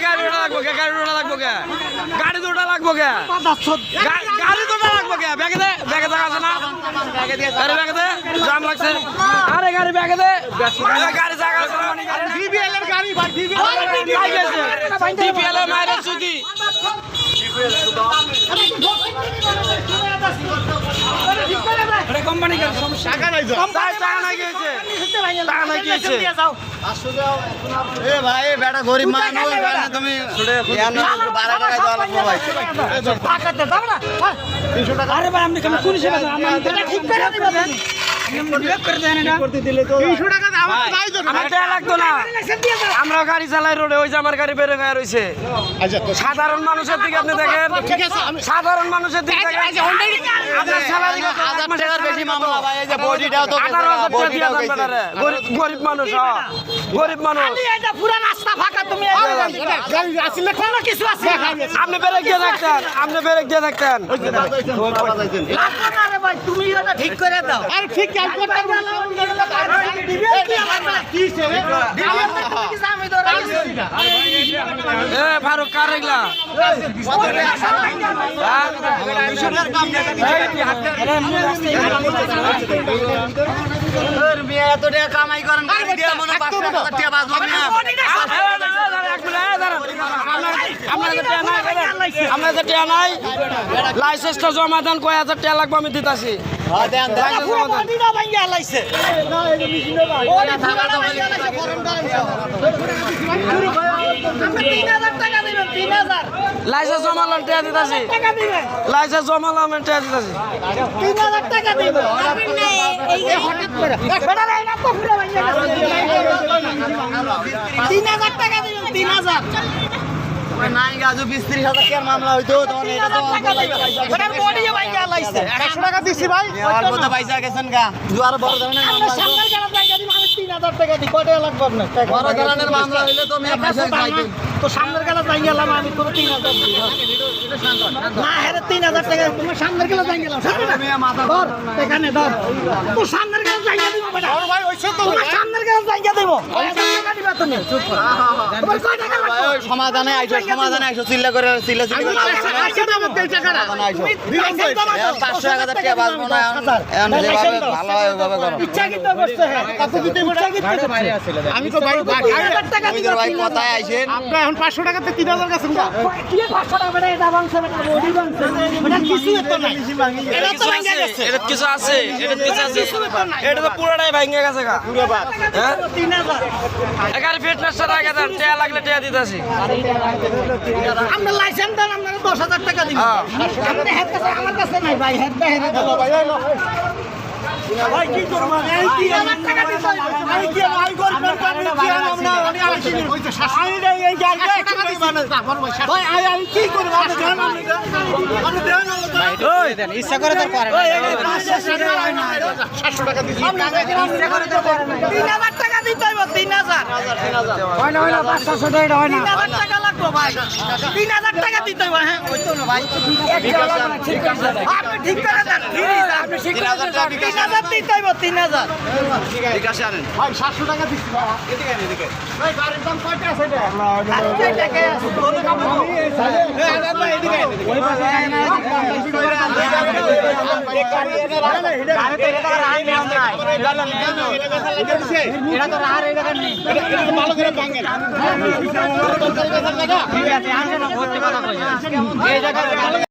গাড়ি দুটা লাগবো কে গাড়ি দুটা লাগবো কে ব্যাগে দে ব্যাগে থাকা আছে না আরে ব্যাগে দে জাম লাগছে আরে গাড়ি ব্যাগে দে গাড়ি জায়গা আছে ডিবিএল এর গাড়ি ভাই ডিবিএল এর মাইরে সুদি আরে কোম্পানি কে সমস্যা টাকা নাই টাকা নাই গেছে টাকা নাই গেছে এ ভাই বেটা গরিব মানুষ তুমি এমন 12 টাকা দেওয়া লাগবে ভাই টাকা দে দাও না 300 টাকা আরে ভাই আপনি কেন পুলিশে বাধা আমরা ঠিক করে দিবেন আমরা গাড়ি চালাই রোডে ওই যে আমার গাড়ি বেড়ে গিয়ে রয়েছে সাধারণ মানুষের দিকে আপনি দেখেন সাধারণ মানুষের দিকে গরিব মানুষ গরিব মানুষ আপনি বেড়ে গিয়ে থাকতেন আপনি বেড়ে গিয়ে থাকতেন তুমি ঠিক করে দাও আর ঠিক ফারুক কার এগুলা কামাই করেন লাইসেন্সটা জমা দেন কয় হাজার টাকা লাগবে আমি দিতেছি লাইসেন্স জমালাম টাকা দিতেছি লাইসেন্স জমালাম টাকা দিতেছি 3000 টাকা দিব 3000 টাকা দিব 3000 নাই গাজু 20-30 হাজার টাকার মামলা হইতো তখন এটা তো বডিও ভাই গা লাইছে 100 টাকা দিছি ভাই আর কত পয়সা গেছেন গা দুয়ার বড় ধরনের মামলা সামনের গেলা জায়গা দিব আমি 3000 টাকা দি কত টাকা লাগবে আপনার বড় ধরনের মামলা হইলে তো আমি পয়সা চাইতেন তো সামনের গেলা জায়গা গেলাম আমি তোর 3000 দিই না হেরে 3000 টাকা তোমার সামনের গেলা জায়গা গেলাম ধর এখানে ধর তো সামনের গেলা জায়গা দিব বেটা ভাই হইছে তো তোমার সামনের গেলা জায়গা দেব টাকা দিবা তুমি চুপ কর তোমার কয় টাকা লাগবে ওই সমাধানে আইছো চিল্লা করে চিল্লা চিল্লা করে আচ্ছা দেব তেল টাকা তুমি 500 টাকা বাঁচবো না এখন যেভাবে ভালো হয় ওইভাবে করো ইচ্ছা কিন্তু করছে হ্যাঁ কত দিতে আমি তো ভাই 1000 টাকা তুমি তো ভাই কথায় আইছেন আপনি এখন 500 টাকাতে 3000 গেছেন না কি 500 টাকা বেটা এটা বাংছে বেটা বডি বাংছে মানে কিছু তো নাই এটা তো ভাঙা গেছে এটা কিছু আছে এটা কিছু আছে এটা তো পুরোটাই ভাঙা গেছে গা পুরো বাদ হ্যাঁ 3000 এখানে ফিটনেসটা রাখা দেন টাকা লাগলে টাকা দিতেছি আমরা লাইসেন্স দেন আমরা 10000 টাকা দিব আপনি হেড কাছে আমার কাছে নাই ভাই হেড হেরে দাও ভাই ভাই কি করব এই 3000 টাকা দিতে আমি কি ভাই গরিব মানুষ আমি আসি ওই তো শাশুড়ি এই গাড়িটা টাকা দিবেন ভাই আমি কি করব আপনি জানেন আপনি দেন ওই দেন ইচ্ছা করে তো করেন 700 টাকা দিছি ইচ্ছা করে তো করেন 3000 টাকা দিতে হইব 3000 হয় না 500 টাকা হয় না 3000 টাকা লাগবে ভাই 3000 টাকা দিতে হইব হ্যাঁ ওই তো না ভাই ঠিক আছে আপনি ঠিক করে দেন আপনি ঠিক করে দেন 3000 দিতে হইব 3000 ঠিক আছে আনেন ভাই 700 টাকা দিছি ভাই এদিকে ভাই গাড়ির দাম কয়টা আছে এটা আচ্ছা টাকা আছে কোনো কাম নেই ভাই এদিকে ওই পাশে না এটা তো রাহার এই জায়গা নেই এটা তো ভালো করে ভাঙেন ঠিক আছে আসেন ভর্তি কথা কই এই জায়গা